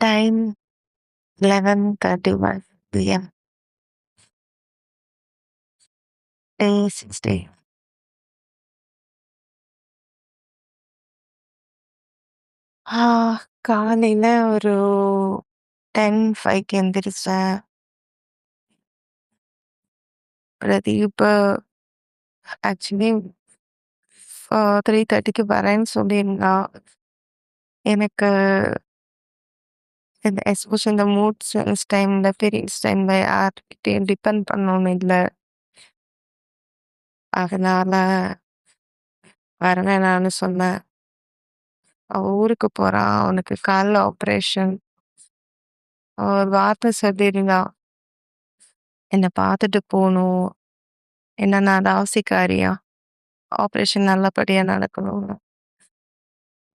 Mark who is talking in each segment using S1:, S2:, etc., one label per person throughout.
S1: Time 11:31 PM. Day 60. ஆ காலையில ஒரு 10:05க்கு எந்திரிச்சேன். Pradeep actually 3:30க்கு வரேன்னு சொல்லியிருந்தான். எனக்கு இந்த எஸ்பெஷலி இந்த மூட் ஸ்விங்ஸ் டைம்ல, பீரியட்ஸ் டைம்ல யார்கிட்டயும் டிபெண்ட் பண்ணணும்னு இல்ல. அதனால வரவேணான்னு சொன்னேன். அவன் ஊருக்கு போறான். அவனுக்கு கால்ல ஆப்ரேஷன். அவன் ஒரு வார்த்தை சொல்லியிருந்தான். என்ன பார்த்துட்டு போணும். ஏன்னா நான் ராசிக்காரியாம். ஆப்ரேஷன் நல்லபடியா நடக்கணும்னு.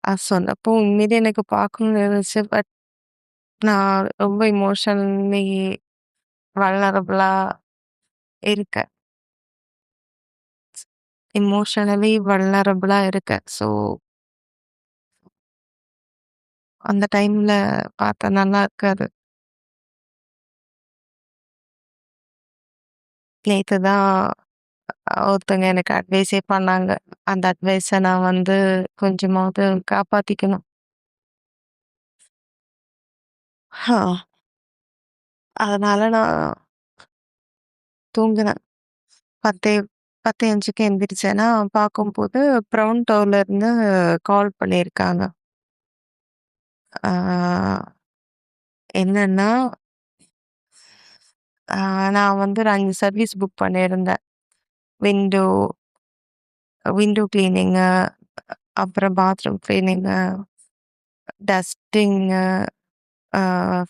S1: அது சொன்னப்போ உண்மையிலே எனக்கு பார்க்கணும்னு இருந்துச்சு. பட் நான் ரொம்ப எமோஷனலி வல்னரபிளா இருக்கேன். இருக்கேன். ஸோ அந்த டைம்ல பார்த்தா நல்லா இருக்காது. நேத்து தான் ஒருத்தங்க எனக்கு அட்வைஸே பண்ணாங்க. அந்த அட்வைஸ நான் வந்து கொஞ்சமாவது காப்பாத்திக்கணும். ஹா, அதனால நான் தூங்குனேன். 10 10:05க்கு எந்திரிச்சேன்னா, பார்க்கும்போது ப்ரவுன்டோல இருந்து கால் பண்ணியிருக்காங்க. ஆ என்னன்னா, ஆ நான் வந்து ஒரு 5 சர்வீஸ் புக் பண்ணியிருந்தேன். விண்டோ விண்டோ கிளீனிங்கு, அப்புறம் பாத்ரூம் கிளீனிங்கு, டஸ்டிங்கு,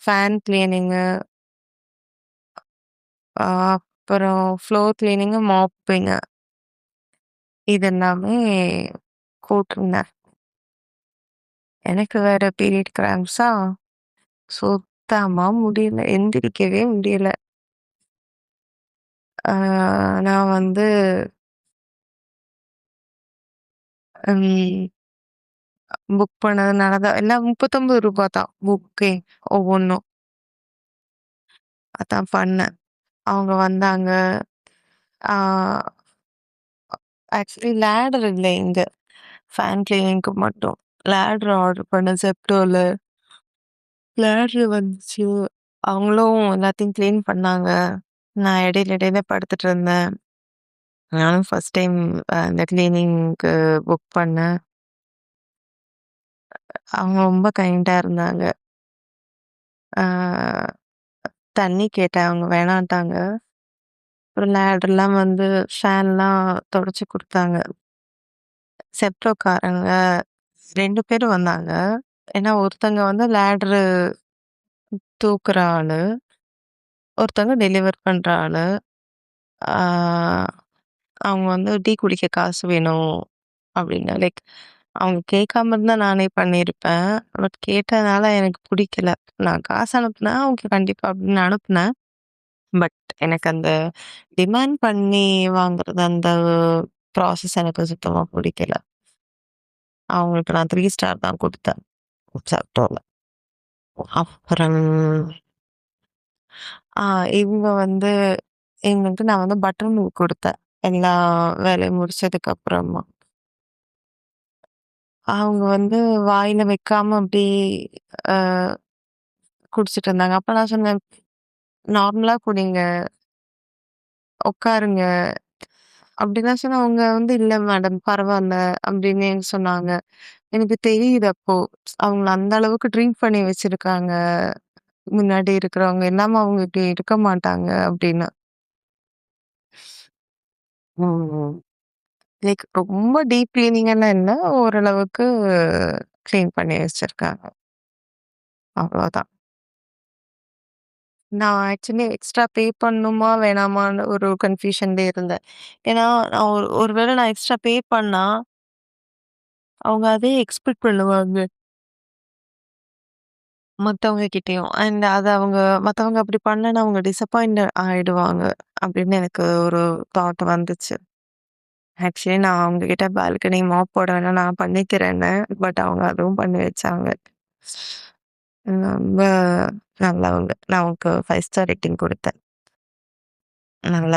S1: ஃபேன் கிளீனிங்கு, அப்புறம் ஃப்ளோர் கிளீனிங்கு, மாப்பிங்கு இது எல்லாமே கூட்டிருந்தேன். எனக்கு வேற பீரியட் கிராம்ப்ஸா, சுத்தமா முடியல. எந்திரிக்கவே முடியல. ஆ நான் வந்து ம் புக் பண்ணதுனால தான் எல்லாம் ரூ. 39 தான் புக்கே ஒவ்வொன்னும். அதான் பண்ணேன். அவங்க வந்தாங்க. ஆ ஆக்சுவலி லேடர் இல்ல இங்க. ஃபேன் கிளீனிங்க்கு மட்டும். லேடர் ஆர்டர் பண்ணேன் Zeptoல. லேடர் வந்துச்சு. அவங்களும் எல்லாத்தையும் கிளீன் பண்ணாங்க. நான் இடையில இடையில படுத்துட்டு இருந்தேன். நானும் ஃபர்ஸ்ட் டைம் இந்த கிளீனிங்க்கு புக் பண்ணேன். அவங்க ரொம்ப கைண்டா இருந்தாங்க. ஆ தண்ணி கேட்டேன். அவங்க வேணான்ட்டாங்க. அப்புறம் லேடர்லாம் வந்து ஃபேன்லாம் தொடச்சு குடுத்தாங்க. செப்டோக்காரங்க 2 பேரும் வந்தாங்க. ஏன்னா ஒருத்தங்க வந்து லேடரு தூக்குற ஆளு. ஒருத்தங்க டெலிவர் பண்ற ஆளு. ஆ அவங்க வந்து டீ குடிக்க காசு வேணும் அப்படின்னு. லைக் அவங்க கேட்காம இருந்தா நானே பண்ணியிருப்பேன். பட் கேட்டதுனால எனக்கு பிடிக்கல. நான் காசு அனுப்புனா அவங்க கண்டிப்பா அப்படின்னு அனுப்புனேன். பட் எனக்கு அந்த டிமாண்ட் பண்ணி வாங்குறது அந்த ப்ராசஸ் எனக்கு சுத்தமா பிடிக்கல. அவங்களுக்கு நான் 3 ஸ்டார் தான் குடுத்தேன். Zeptoல. அப்புறம் ஆ இவங்க வந்து இவங்கள்ட்ட நான் வந்து பட்டர் மில்க் குடுத்தேன். எல்லா வேலையும் முடிச்சதுக்கு அப்புறமா. அவங்க வந்து வாயில வைக்காம அப்படியே அ குடிச்சிட்டு இருந்தாங்க. அப்ப நான் சொன்னேன், "நார்மலா குடிங்க, உட்காருங்க." அப்படிலாம் சொன்னா அவங்க வந்து, "இல்ல மேடம் பரவால்ல." அப்படின்னு சொன்னாங்க. எனக்கு தெரியுது அப்போ. அவங்கள அந்த அளவுக்கு ட்ரிங்க் பண்ணி வச்சிருக்காங்க. முன்னாடி இருக்கிறவங்க. இல்லாம அவங்க இப்படி இருக்க மாட்டாங்க அப்படின்னு. ம். லைக் ரொம்ப டீப் கிளீனிங் எல்லாம் இல்ல. ஓரளவுக்கு கிளீன் பண்ணி வச்சிருக்காங்க. அவ்வளோதான். நான் ஆக்சுவலி எக்ஸ்ட்ரா பே பண்ணணுமா? வேணாமான்னு ஒரு கன்ஃப்யூஷன்லயே இருந்தேன். ஏன்னா, நான் ஒரு வேள நான் எக்ஸ்ட்ரா பே பண்ணா, அவங்க அதே எக்ஸ்பெக்ட் பண்ணுவாங்க. மத்தவங்க கிட்டயும். அண்ட் அது அவங்க மத்தவங்க அப்படி பண்ணலன்னா அவங்க டிசப்பாயிண்ட் ஆயிடுவாங்க. அப்படின்னு எனக்கு ஒரு தாட் வந்துச்சு. ஆக்சுவலி நான் அவங்க கிட்ட பால்கனி மாப் போட வேணா நான் பண்ணிக்கிறேன்னேன். பட் அவங்க அதுவும் பண்ணி வச்சாங்க. ரொம்ப நல்லவங்க. நான் அவங்களுக்கு 5 ஸ்டார் ரேட்டிங் குடுத்தேன். நல்ல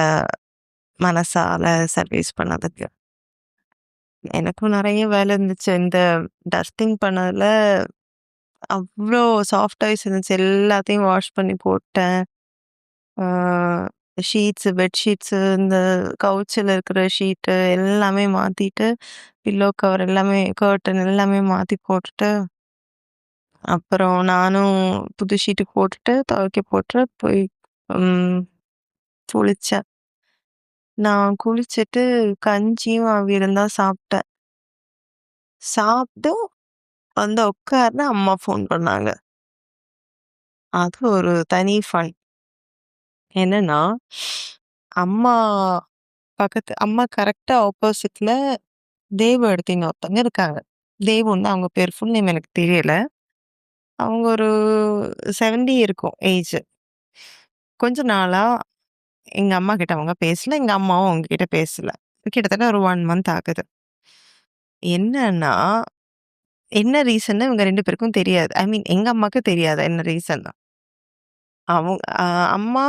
S1: மனசால சர்வீஸ் பண்ணதுக்கு. எனக்கும் நெறைய வேலை இருந்துச்சு. இந்த டஸ்டிங் பண்ணதுல அவ்ளோ சாஃப்ட் டாய்ஸ் இருந்துச்சு. எல்லாத்தையும் வாஷ் பண்ணி போட்டேன். ஆ பெட் ஷீட்ஸு, இந்த கவுச்சுல இருக்கிற ஷீட்டு எல்லாமே மாத்திட்டு, பில்லோ கவர் எல்லாமே, கர்டன் எல்லாமே மாத்தி போட்டுட்டு, அப்புறம் நானும் புது ஷீட்டு போட்டுட்டு, துவைக்க போட்டு போய் ம் குளிச்சேன். நான் குளிச்சுட்டு கஞ்சியும், அவியலும் தான் சாப்ட்டேன். சாப்ட்டு வந்து உட்கார்றேன், அம்மா ஃபோன் பண்ணாங்க. அது ஒரு தனி ஃபன். என்னன்னா, அம்மா அம்மா கரெக்ட்டா ஆப்போசிட்ல தேவ எடுத்தின்னு ஒருத்தவங்க இருக்காங்க. தேவுன்னு தான் அவங்க பேர். ஃபுல் நேம் எனக்கு தெரியல. அவங்க ஒரு 70 இருக்கும் ஏஜ். கொஞ்ச நாளா எங்க அம்மாகிட்ட அவங்க பேசல. எங்க அம்மாவும் அவங்க கிட்ட பேசல. கிட்டத்தட்ட ஒரு 1 மந்த் ஆகுது. என்னன்னா, என்ன ரீசன்னு இவங்க 2 பேருக்கும் தெரியாது. ஐ மீன் எங்க அம்மாக்கு தெரியாது என்ன ரீசன்னு. அம்மா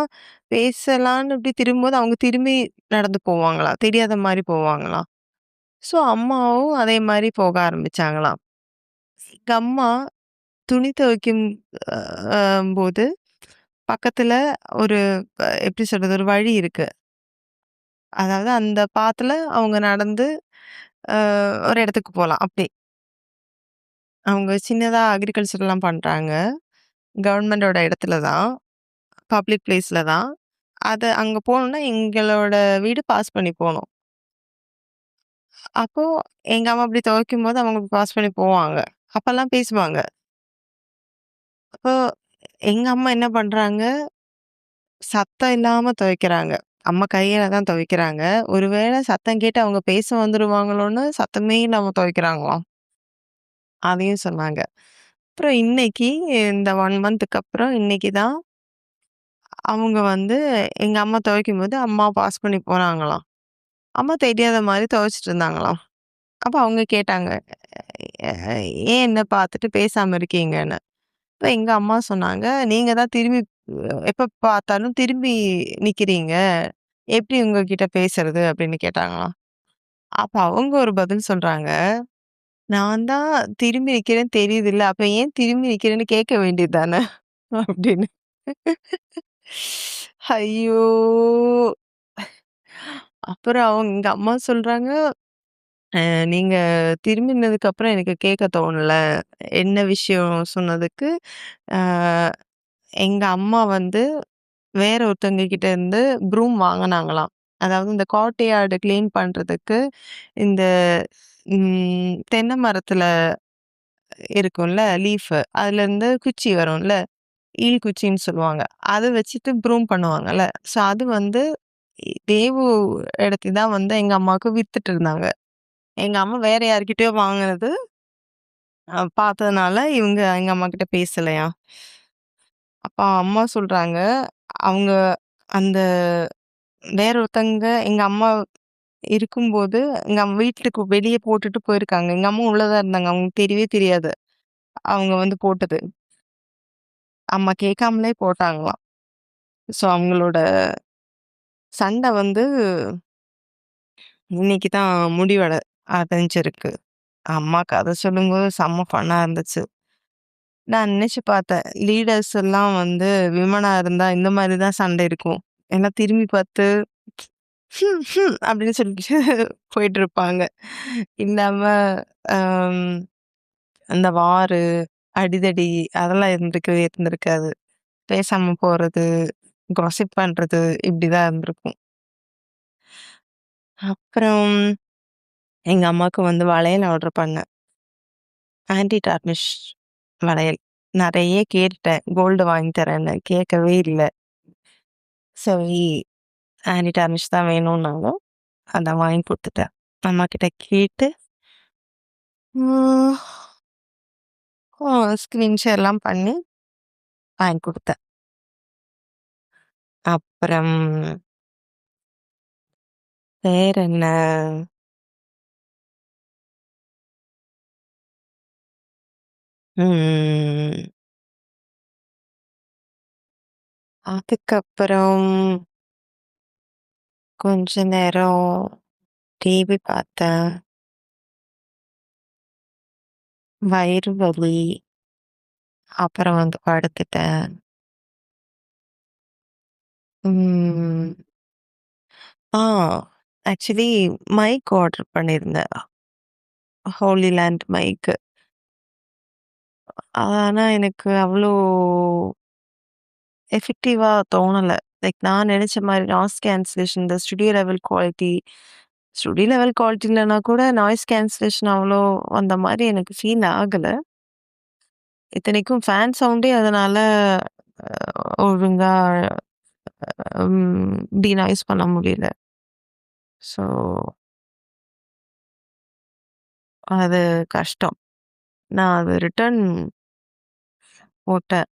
S1: பேசலான்னு இப்டி திரும்பும்போது, அவங்க திரும்பி நடந்து போவாங்களாம். தெரியாத மாரி போவாங்களாம். ஸோ, அம்மாவும் அதே மாரி போக ஆரம்பிச்சாங்களாம். எங்க அம்மா துணி துவைக்கும் அ போது பக்கத்துல ஒரு எப்படி சொல்றது? ஒரு வழி இருக்கு. அதாவது அந்த பாத்துல அவங்க நடந்து ஒரு இடத்துக்கு போலாம். அப்டி. அவங்க சின்னதா அக்ரிகல்ச்சர்லாம் பண்றாங்க. கவர்மெண்டோட இடத்துல தான். பப்ளிக் பிளேஸ்ல தான். அங்க போணும்னா எங்களோட வீடு பாஸ் பண்ணி போணும். அப்போ எங்க அம்மா அப்படி துவைக்கும்போது அவங்க பாஸ் பண்ணி போவாங்க. அப்பலாம் பேசுவாங்க. அப்போ எங்க அம்மா என்ன பண்றாங்க, சத்தம் இல்லாம துவைக்கிறாங்க. அம்மா கையில தான் துவைக்கிறாங்க. ஒருவேள சத்தம் கேட்டு அவங்க பேச வந்துருவாங்களோன்னு சத்தமே இல்லாம துவைக்கிறாங்களாம். அதையும் சொன்னாங்க. அப்புறம் இன்னைக்கு இந்த 1 மந்த்துக்கு அப்புறம் இன்னைக்கு தான் அவங்க வந்து எங்க அம்மா துவைக்கும்போது அம்மா பாஸ் பண்ணி போனாங்களாம். அம்மா தெரியாத மாரி துவைச்சுட்டு இருந்தாங்களாம். அப்ப அவங்க கேட்டாங்க, "அ ஏன் என்ன பார்த்துட்டு பேசாம இருக்கீங்கன்னு?" அப்ப எங்க அம்மா சொன்னாங்க, "நீங்க தான் திரும்பி எப்ப பார்த்தாலும் திரும்பி நிக்கிறீங்க. எப்படி உங்ககிட்ட பேசுறது?" அப்படின்னு கேட்டாங்களாம். அப்ப அவங்க ஒரு பதில் சொல்றாங்க, "நான் தான் திரும்பி நிக்கிறேன்னு தெரியுதுல்ல, அப்ப ஏன் திரும்பி நிக்கிறேன்னு கேட்க வேண்டியது தானே?" அப்படின்னு. ஐயோ! அப்புறம் எங்க அம்மா சொல்றாங்க, நீங்க திரும்பினதுக்கு அப்புறம் எனக்கு கேட்க தோணல. என்ன விஷயம் சொன்னதுக்கு, அ எங்க அம்மா வந்து வேற ஒருத்தவங்க கிட்ட இருந்து ப்ரூம் வாங்குனாங்களாம். அதாவது இந்த கார்ட்யார்டு கிளீன் பண்றதுக்கு இந்த தென்னை மரத்துல இருக்கும்ல லீஃபு. அதுலேருந்து குச்சி வரும்ல, ஈல் குச்சின்னு சொல்லுவாங்க. அத வச்சுட்டு ப்ரூம் பண்ணுவாங்கல்ல. ஸோ அது வந்து தேவு எடுத்து தான் வந்து எங்க அம்மாவுக்கு வித்துட்டு இருந்தாங்க. எங்க அம்மா வேற யார்கிட்டயோ வாங்குனது பார்த்ததுனால இவங்க எங்க அம்மாகிட்ட பேசலையாம். அப்ப அம்மா சொல்றாங்க, அவங்க அந்த வேற ஒருத்தங்க எங்க அம்மா இருக்கும்போது, எங்க வீட்டுக்கு வெளிய போட்டுட்டு போயிருக்காங்க. எங்க அம்மா உள்ள தான் இருந்தாங்க. அவங்களுக்கு தெரியவே தெரியாது. அவங்க வந்து போட்டது. அம்மா கேட்காமலே போட்டாங்களாம். ஸோ அவங்களோட சண்டை வந்து இன்னைக்கு தான் அடைஞ்சிருக்கு. அம்மா கதை சொல்லும்போது செம்ம ஃபன்னா இருந்துச்சு. நான் நினைச்சு பார்த்தேன். லீடர்ஸ் எல்லாம் வந்து விமனா இருந்தா இந்த மாரி தான் சண்டை இருக்கும். ஏன்னா திரும்பி பார்த்து அப்படின்னு சொல்லிட்டு போயிட்டுருப்பாங்க. இல்லாம அம் அந்த வாரு, அடிதடி அதெல்லாம் இருந்திருக்காது. பேசாம போறது, காசிப் பண்றது இப்படிதான் இருந்திருக்கும். அப்புறம் எங்க அம்மாக்கு வந்து வளையல் ஆர்டர் பண்ணேன். ஆன்டி டார்னிஷ் வளையல். நெறைய கேட்டுட்டேன். கோல்டு வாங்கி தரேன்னு. கேட்கவே இல்ல. சரி ஆன்டி டார்னிஷ் தான் வேணும்னாங்க. அத வாங்கி குடுத்துட்டேன். அம்மாகிட்ட கேட்டு ம் ஸ்க்ரீன் ஷேர்லாம் பண்ணி வாங்கி குடுத்தேன். அப்புறம் வேற என்ன? ம். அதுக்கப்புறம் கொஞ்ச நேரம் டிவி பார்த்தேன். வயிறு வலி. அப்புறம் வந்து படுத்துட்டேன். ம். ஆ ஆக்சுவலி மைக் ஆர்டர் பண்ணியிருந்தேன். ஹோலி லேண்ட் மைக்கு. ஆனா எனக்கு அவ்ளோ எஃபெக்டிவா தோணல. லைக் நான் நெனச்ச மாரி நாய்ஸ் கேன்சலேஷன் இந்த ஸ்டுடியோ லெவல் குவாலிட்டி இல்லன்னா கூட நாய்ஸ் கேன்சலேஷன் அவ்ளோ அந்த மாரி எனக்கு ஃபீல் ஆகல. இத்தனைக்கும் ஃபேன் சவுண்டே அதனால ஒழுங்கா டீநாய்ஸ் பண்ண முடியல. ஸோ அது கஷ்டம். நான் அது ரிட்டர்ன் போட்டேன்.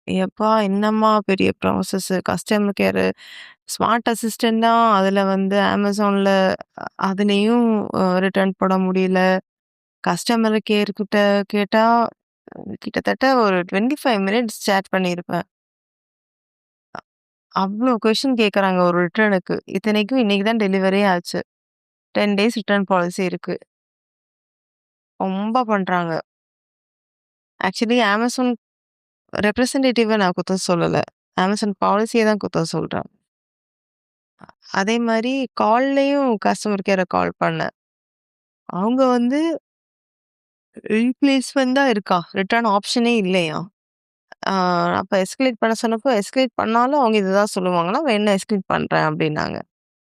S1: எப்பா! என்னம்மா பெரிய process customer care smart assistant தான் அதுல வந்து Amazonல அதுலயும் ரிட்டர்ன் போட முடியல. கஸ்டமர் கேர் கிட்ட கேட்டா கிட்டத்தட்ட ஒரு 25 மினிட்ஸ் சேட் பண்ணியிருப்பேன். அவ்ளோ கொஸ்டின் கேட்கறாங்க ஒரு ரிட்டர்னுக்கு. இத்தனைக்கும் இன்னைக்கு தான் டெலிவரியே ஆச்சு. 10 டேஸ் ரிட்டர்ன் பாலிசி இருக்கு. ரொம்ப பண்றாங்க. ஆக்சுவலி Amazon ரெப்ரசன்டேட்டிவ நான் குத்தம் சொல்லல. Amazon பாலிசிய தான் குத்தம் சொல்றேன். அதே மாரி கால்லயும் கஸ்டமர் கேர கால் பண்ணேன். அவங்க வந்து ரீப்ளேஸ்மென்ட் தான் இருக்கா. ரிட்டர்ன் ஆப்ஷனே இல்லையாம். ஆ அப்ப எஸ்கலேட் பண்ண சொன்னப்போ, எஸ்கலேட் பண்ணாலும் அவங்க இதுதான் சொல்லுவாங்களாம். வேணுனா எஸ்கலேட் பண்றேன் அப்டின்னாங்க.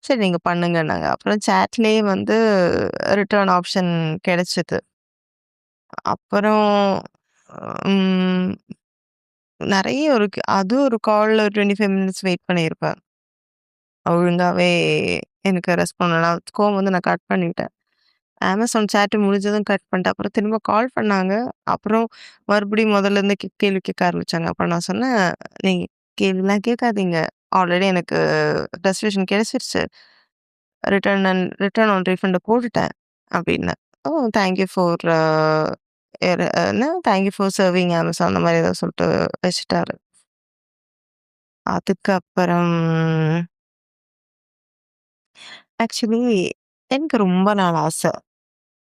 S1: சரி நீங்க பண்ணுங்கன்னாங்க. அப்புறம் சாட்லயே வந்து ரிட்டர்ன் ஆப்ஷன் கிடைச்சது. அப்புறம் ம் நெறைய இருக்கு. அது ஒரு கால்ல 25 மினிட்ஸ் வெயிட் பண்ணியிருப்பேன். ஒழுங்காவே எனக்கு ரெஸ்பாண்ட் பண்ணல. கோவம் வந்து நான் கட் பண்ணிட்டேன். Amazon சேட் முடிஞ்சதும் கட் பண்ணிட்டேன். அப்புறம் திரும்ப கால் பண்ணாங்க. அப்புறம் மறுபடியும் முதல்லருந்து கேள்வி கேட்க ஆரம்பிச்சாங்க. அப்ப நான் சொன்னேன், "நீங்க கேள்விலாம் கேட்காதீங்க. ஆல்ரெடி எனக்கு ரெசர்வேஷன் கிடைச்சிருச்சு. ரிட்டர்ன் ஆன் ரீஃபண்ட் போட்டுட்டேன்" அப்டின்னேன். "ஓ! Thank you for thank you for serving Amazon" அந்த மாரி ஏதோ சொல்லிட்டு வச்சுட்டாரு. அதுக்கப்புறம் ஆக்சுவலி எனக்கு ரொம்ப நாள் ஆசை.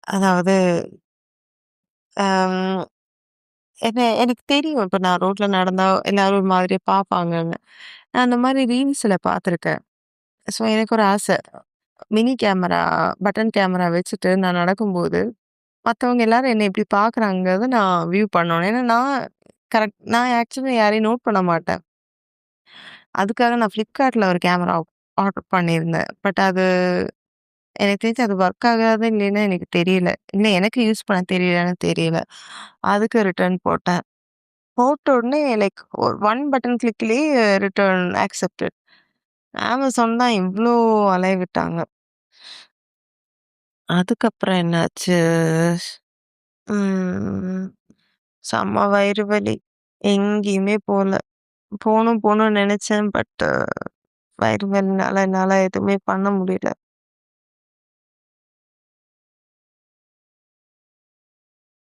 S1: அதாவது அம் எனக்கு தெரியும். இப்ப நான் ரோட்ல நடந்தா எல்லாரும் ஒரு மாதிரியா பார்ப்பாங்கன்னு. நான் அந்த மாரி ரீல்ஸ்ல பார்த்துருக்கேன். ஸோ எனக்கு ஒரு ஆசை. மினி கேமரா, பட்டன் கேமரா வச்சுட்டு நான் நடக்கும்போது, மத்தவங்க எல்லாரும் என்ன எப்படி பார்க்குறாங்கறத நான் வியூ பண்ணணும். ஏன்னா நான் ஆக்சுவலா யாரையும் நோட் பண்ண மாட்டேன். அதுக்காக நான் Flipkartல ஒரு கேமரா ஆர்டர் பண்ணியிருந்தேன். பட் அது எனக்கு தெரிஞ்சு அது ஒர்க் ஆகாதா இல்லைன்னு எனக்கு தெரியல. இல்ல எனக்கு யூஸ் பண்ண தெரியலன்னு தெரியல. அதுக்கு ரிட்டர்ன் போட்டேன். போட்ட உடனே லைக் ஒரு ஒன் பட்டன் கிளிக்லயே ரிட்டர்ன் அக்செப்டட். Amazon தான் இவ்ளோ அலைய விட்டாங்க. அதுக்கப்புறம் என்னாச்சு? ம். செம்ம வயிறு வலி. எங்கேயுமே போல. போணும்னு நெனச்சேன். பட் வயிறு வலினால என்னால எதுவுமே பண்ண முடியல.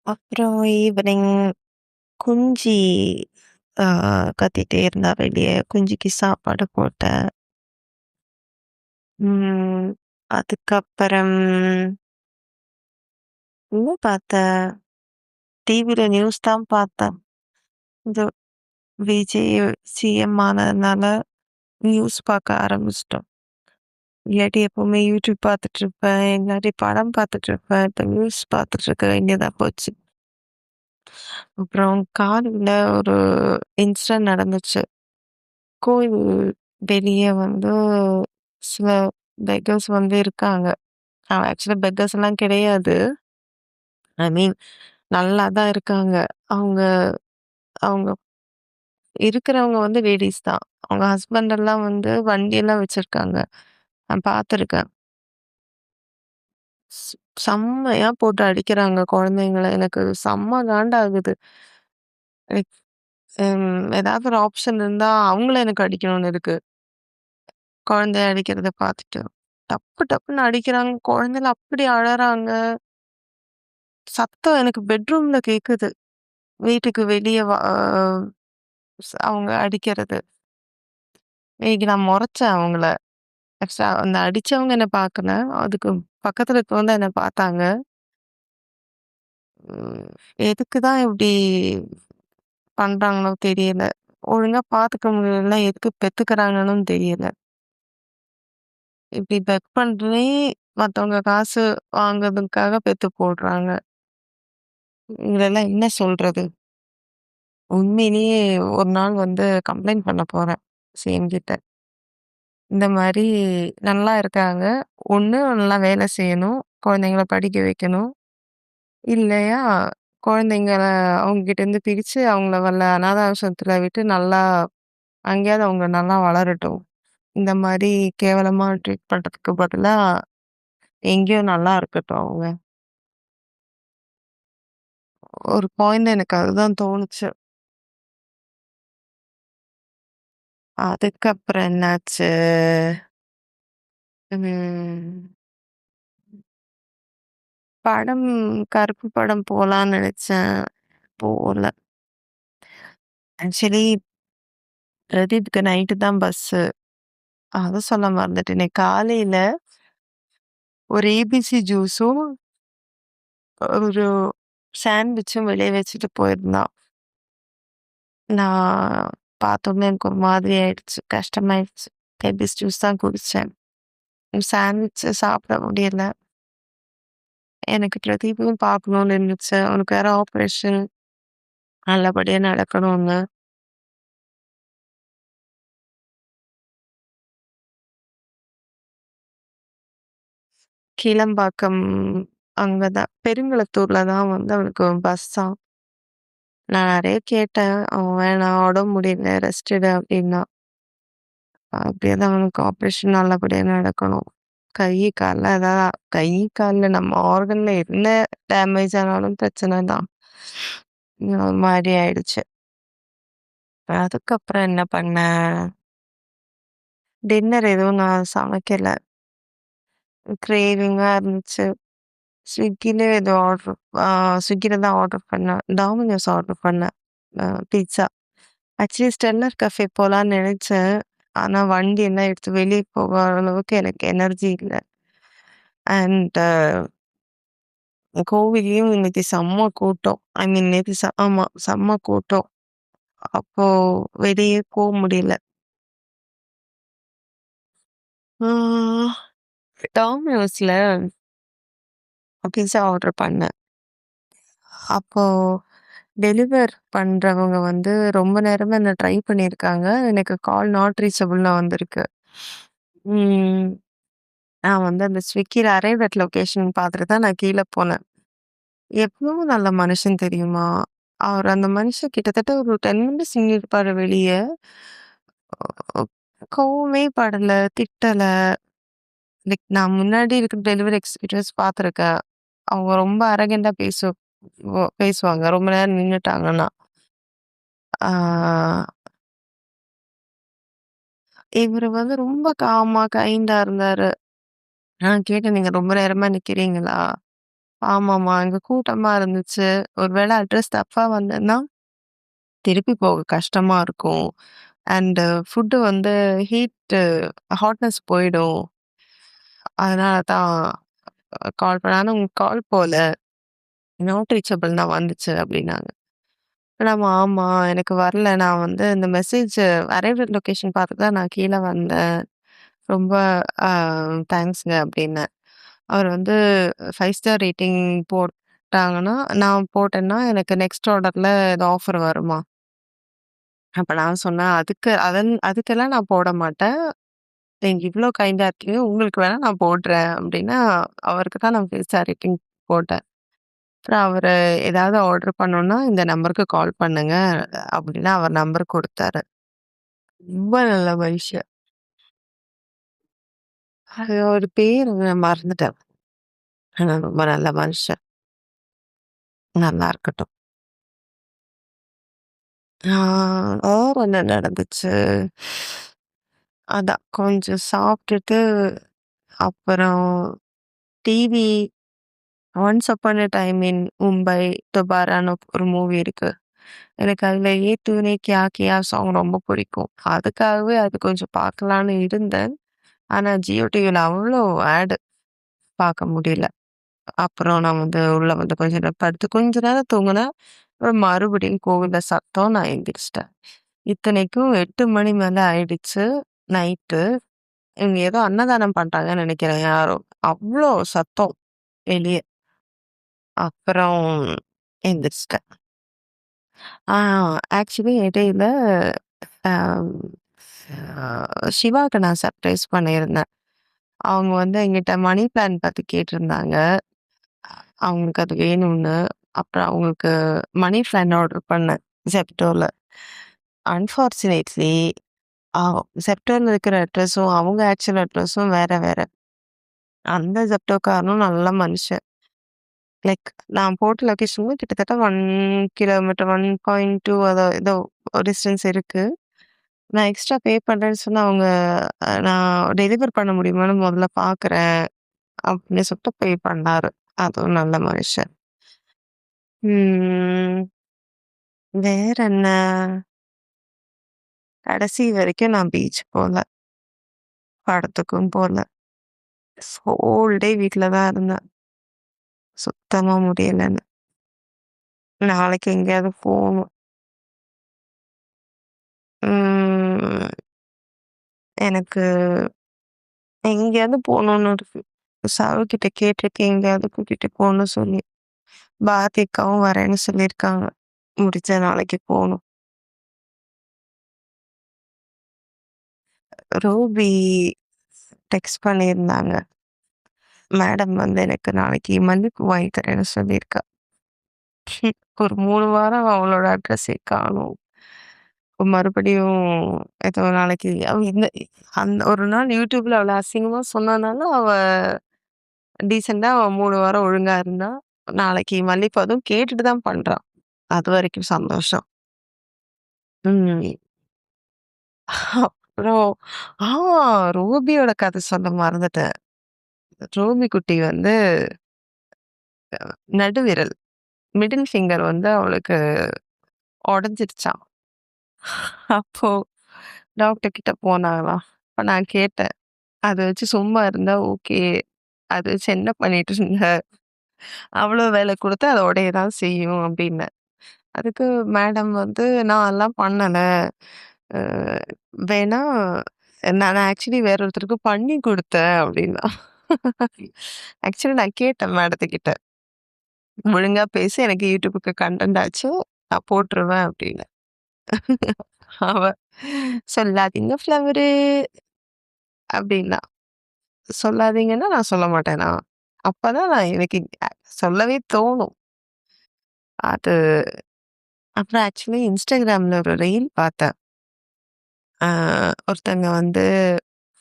S1: அப்புறம் ஈவினிங் குஞ்சி ஆ கத்திட்டே இருந்தா வெளிய. குஞ்சிக்கு சாப்பாடு போட்டேன். ம். அதுக்கப்புறம் என்ன பார்த்தேன்? டிவில நியூஸ் தான் பார்த்தேன். இந்த விஜய் சிஎம் ஆனதுனால நியூஸ் பார்க்க ஆரம்பிச்சுட்டோம். இல்லாட்டி எப்பவுமே யூடியூப் பார்த்துட்டுருப்பேன். இல்லாட்டி படம் பார்த்துட்டுருப்பேன். இப்ப நியூஸ் பார்த்துட்டு இருக்க வேண்டியதா போச்சு. அப்புறம் காலையில ஒரு இன்சிடென்ட் நடந்துச்சு. கோயில் வெளிய வந்து சில பெக்கர்ஸ் வந்து இருக்காங்க. ஆக்சுவலா பெக்கர்ஸ் எல்லாம் கிடையாது. ஐ மீன் நல்லா தான் இருக்காங்க. அவங்க அவங்க இருக்கிறவங்க வந்து லேடீஸ் தான். அவங்க ஹஸ்பண்ட் எல்லாம் வந்து வண்டியெல்லாம் வச்சிருக்காங்க. நான் பார்த்துருக்கேன். ஸ் செம்மையா போட்டு அடிக்கிறாங்க குழந்தைங்கள. எனக்கு செம்ம காண்டாகுது. லைக் ஏதாவது ஒரு ஆப்ஷன் இருந்தா அவங்கள எனக்கு அடிக்கணும்னு இருக்கு. குழந்தைய அடிக்கிறத பார்த்துட்டு. டப்பு டப்புன்னு அடிக்கிறாங்க. குழந்தைல அப்படி அழறாங்க. சத்தம் எனக்கு பெட்ரூம்ல கேக்குது. வீட்டுக்கு வெளிய அவங்க அடிக்கிறது. இன்னைக்கு நான் மொறச்சேன் அவங்கள. ஆக்சுவலா அந்த அடிச்சவங்க என்ன பார்க்கல. அதுக்கு பக்கத்துல இருக்கவங்க தான் என்ன பார்த்தாங்க. ம் எதுக்கு தான் இப்படி பண்றாங்களோ தெரியல. ஒழுங்கா பார்த்துக்க முடியலன்னா எதுக்கு பெத்துக்கிறாங்கன்னும் தெரியல. இப்படி பெக் பண்ணி மத்தவங்க காசு வாங்குறதுக்காக பெத்து போடுறாங்க. இதெல்லாம் என்ன சொல்றது? உண்மையிலேயே ஒரு நாள் வந்து கம்ப்ளைண்ட் பண்ண போறேன் சிஎம் கிட்ட. இந்த மாரி நல்லா இருக்காங்க. ஒண்ணு நல்லா வேலை செய்யணும். குழந்தைங்கள படிக்க வைக்கணும். இல்லையா குழந்தைங்கள அவங்ககிட்டருந்து பிரிச்சு அவங்கள வல்ல அநாத ஆசிரமத்துல விட்டு நல்லா அங்கேயாவது அவங்க நல்லா வளரட்டும். இந்த மாரி கேவலமா ட்ரீட் பண்றதுக்கு பதிலா எங்கேயோ நல்லா இருக்கட்டும் அவங்க. ஒரு பாயிண்ட் எனக்கு அதுதான் தோணுச்சு. அதுக்கப்புறம் என்னாச்சு? ம். படம் கருப்பு படம் போலான்னு நெனச்சேன். போல. ஆக்சுவலி பிரதீப்க்கு நைட்டு தான் பஸ்ஸு. அத சொல்ல மறந்துட்டேனே. காலையில ஒரு ஏபிசி ஜூஸும், ஒரு சாண்ட்விச்சும் வெளிய வச்சுட்டு போயிருந்தான். நான் பார்த்தோனே எனக்கு ஒரு மாதிரி ஆயிடுச்சு. கஷ்டமாயிடுச்சு. ஏபிசி ஜூஸ் தான் குடிச்சேன். சாண்ட்விச் சாப்பிட முடியல. எனக்கு பிரதீப்பும் பார்க்கணும்னு இருந்துச்சு. அவனுக்கு வேற ஆப்ரேஷன். நல்லபடியா நடக்கணும்னு. கீழம்பாக்கம் அங்க தான் பெருங்குளத்தூர்ல தான் வந்து அவனுக்கு பஸ்ஸாம். நான் நெறைய கேட்டேன். அவன் வேணாம் உடம்பு முடியல ரெஸ்ட் எடு அப்டின்னான். அப்படியே தான் அவனுக்கு ஆப்ரேஷன் நல்லபடியா நடக்கணும். கை, கால்ல ஏதாவது கை, கால்ல நம்ம ஆர்கன்ல என்ன டேமேஜ் ஆனாலும் பிரச்சனை தான். ஒரு மாரி ஆயிடுச்சு. அதுக்கப்புறம் என்ன பண்ணேன், டின்னர் எதுவும் நான் சமைக்கல. கிரேவிங்கா இருந்துச்சு. ஸ்விக்கில ஏதோ ஆர்டர் ஸ்விக்கில தான் ஆர்டர் பண்ணேன். டாமினோஸ் ஆர்டர் பண்ணேன். பீட்ஸா. ஆக்சுவலி ஸ்டெல்லர் கஃபே போலான்னு நெனச்சேன். ஆனா வண்டி எல்லாம் எடுத்து வெளிய போக அளவுக்கு எனக்கு எனர்ஜி இல்ல. அண்ட் கோவில்லயும் இன்னைக்கு செம்ம கூட்டம். ஐ மீன் நேத்து ஆமா செம்ம கூட்டம். அப்போ வெளியே முடியல. ஆ டாமினோஸ்ல பீட்ஸா ஆர்டர் பண்ணேன். அப்போ டெலிவர் பண்றவங்க வந்து ரொம்ப நேரமா என்ன ட்ரை பண்ணியிருக்காங்க. எனக்கு கால் நாட் ரீச்சபிள்னு வந்திருக்கு. ம். நான் வந்து அந்த ஸ்விக்கில அரைவ் அட் லொகேஷன் பார்த்துட்டு தான் நான் கீழ போனேன். எவ்ளோ நல்ல மனுஷன் தெரியுமா? அவர் அந்த மனுஷன் கிட்டத்தட்ட ஒரு 10 மினிட்ஸ் நின்னுருப்பாரு வெளிய. அ கோவமே படல, திட்டல. லைக் நான் முன்னாடி இருக்கிற டெலிவரி எக்ஸிக்யூட்டிவ்ஸ் பார்த்துருக்கேன். அவங்க ரொம்ப அரகன்ட்டா பேசுவாங்க. ரொம்ப நேரம் நின்னுட்டாங்கன்னா. ஆ இவரு வந்து ரொம்ப காமா, கைண்டா இருந்தாரு. நான் கேட்டேன், "நீங்க ரொம்ப நேரமா நிக்கிறீங்களா?" "ஆமாமா, இங்க கூட்டமா இருந்துச்சு. ஒரு வேள அட்ரஸ் தப்பா வந்தேன்னா, திருப்பி போக கஷ்டமா இருக்கும். அண்ட் ஃபுட்டு வந்து ஹீட்டு ஹாட்னஸ் போயிடும். அதனால தான் கால் பண்ணேன். ஆனா உங்களுக்கு கால் போல. நாட் ரீச்சபிள் தான் வந்துச்சு" அப்டின்னாங்க. ஆமா, ஆமா. எனக்கு வரல. நான் வந்து இந்த மெசேஜ் அரைவல் லொகேஷன் பார்த்து தான் நான் கீழ வந்தேன். ரொம்ப அ தேங்க்ஸ்ங்க அப்டின்னேன். அவர் வந்து 5 ஸ்டார் ரேட்டிங் போட்டாங்கன்னா, நான் போட்டேன்னா எனக்கு நெக்ஸ்ட் ஆர்டர்ல ஏதோ ஆஃபர் வருமா? அப்ப நான் சொன்னேன், அதுக்கெல்லாம் நான் போட மாட்டேன். நீங்க இவ்ளோ கைண்டா இருக்கீங்க. உங்களுக்கு வேணா நான் போடுறேன் அப்டின்னா, அவருக்கு தான் நான் 5 ஸ்டார் ரேட்டிங் போட்டேன். அப்புறம் அவரு ஏதாவது ஆர்டர் பண்ணணும்னா, இந்த நம்பருக்கு கால் பண்ணுங்க அப்டின்னு அவர் நம்பர் குடுத்தாரு. ரொம்ப நல்ல மனுஷன். அது அவரு பேரு நான் மறந்துட்டேன். ஆனா ரொம்ப நல்ல மனுஷன். நல்லா இருக்கட்டும். ஆ வேற என்ன நடந்துச்சு? அதான் கொஞ்சம் சாப்ட்டுட்டு, அப்புறம் TV once upon a time in Mumbai, துபாரான்னு ஒரு மூவி இருக்கு. எனக்கு அதுல "ஏ தூனே கியா கியா" சாங் ரொம்ப பிடிக்கும். அதுக்காகவே அது கொஞ்சம் பார்க்கலான்னு இருந்தேன். ஆனா ஜியோ டிவில அவ்ளோ ஆட் பார்க்க முடியல. அப்புறம் நான் வந்து உள்ள வந்து கொஞ்ச நேரம் படுத்து கொஞ்ச நேரம் தூங்குனேன். அப்புறம் மறுபடியும் கோவில்ல சத்தம் நான் எந்திரிச்சுட்டேன். இத்தனைக்கும் 8 மணி மேல ஆயிடுச்சு நைட்டு. இவங்க ஏதோ அன்னதானம் பண்றாங்கன்னு நெனைக்கிறேன் யாரோ. அவ்ளோ சத்தம் வெளிய. அப்புறம் எந்திரிச்சுட்டேன். ஆ ஆக்சுவலி இடையில அம் சிவாக்கு நான் சர்ப்ரைஸ் பண்ணியிருந்தேன். அவங்க வந்து என்கிட்ட மணி பிளான் பத்தி கேட்டிருந்தாங்க. அவங்களுக்கு அது வேணும்னு. அப்புறம் அவங்களுக்கு மணி பிளான் ஆர்டர் பண்ணேன் Zeptoல. அன்பார்ச்சுனேட்லி ஆ Zeptoல இருக்கிற அட்ரஸும், அவங்க ஆக்சுவல் அட்ரஸும் வேற வேற. அந்த Zeptoக்காரனும் நல்ல மனுஷன். லைக் நான் போட்ட லொகேஷனும் கிட்டத்தட்ட 1 கிலோமீட்டர் 1.2 ஏதோ டிஸ்டன்ஸ் இருக்கு. நான் எக்ஸ்ட்ரா பே பண்றேன்னு சொன்னா, அவங்க நான் டெலிவர் பண்ண முடியுமான்னு முதல்ல பார்க்குறேன் அப்படின்னு சொல்லிட்டு பே பண்ணாரு. அதுவும் நல்ல மனுஷன். ம். வேற என்ன? கடைசி வரைக்கும் நான் பீச் போல. படத்துக்கும் போல. ஹோல் டே வீட்ல தான் இருந்தேன். சுத்தமா முடியலன்னு. நாளைக்கு எங்கேயாவது போணும். ம். எனக்கு எங்கேயாவது போணும்னு இருக்கு. சாரு கிட்ட கேட்டிருக்கேன் எங்கேயாவது கூட்டிட்டு போன்னு சொல்லி. பாரதி அக்காவும் வரேன்னு சொல்லியிருக்காங்க. முடிஞ்சா நாளைக்கு போணும். ரூபி டெக்ஸ்ட் பண்ணியிருந்தாங்க. மேடம் வந்து எனக்கு நாளைக்கு மல்லிப்பூ வாங்கி தரேன்னு சொல்லியிருக்கா. ஒரு 3 வாரம் அவளோட அட்ரஸே காணோம். மறுபடியும் ஏதோ நாளைக்கு அவ இந்த அந்த ஒரு நாள் YouTubeல அவள அசிங்கமா சொன்னனால, அவ டீசென்ட்டா அவ 3 வாரம் ஒழுங்கா இருந்தா. நாளைக்கு மல்லிப்பூ அதுவும் கேட்டுட்டு தான் பண்றா. அதுவரைக்கும் சந்தோஷம். ம். அப்புறம் ஆ ரூபியோட கதை சொல்ல மறந்துட்டேன். ரூபி குட்டி வந்து நடுவிரல், மிடில் ஃபிங்கர் வந்து அவளுக்கு உடைஞ்சிருச்சாம். அப்போ டாக்டர் கிட்ட போனாங்களாம். அப்ப நான் கேட்டேன். அத வச்சு சும்மா இருந்தா ஓகே. அத வச்சு என்ன பண்ணிட்டு இருந்த? அவ்ளோ வேல குடுத்தா அது உடைய தான் செய்யும் அப்டின்னேன். அதுக்கு மேடம் வந்து நான் அதெல்லாம் பண்ணல. அ வேணா நான் ஆக்சுவலி வேற ஒருத்தருக்கு பண்ணி குடுத்தேன் அப்டின்னா. ஆக்சுவலி நான் கேட்டேன் மேடத்துக்கிட்ட. ஒழுங்கா பேசு எனக்கு யூடியூப்க்கு கன்டென்ட் ஆச்சு. நான் போட்டுருவேன் அப்டின்னு. அவ சொல்லாதீங்க ஃப்ளவரு அப்டின்னா. சொல்லாதீங்கன்னா நான் சொல்ல மாட்டேனா? அப்பதான் நான் எனக்கு சொல்லவே தோணும். அது அப்புறம் ஆக்சுவலி Instagramல ஒரு ரீல் பார்த்தேன். அ ஒருத்தங்க வந்து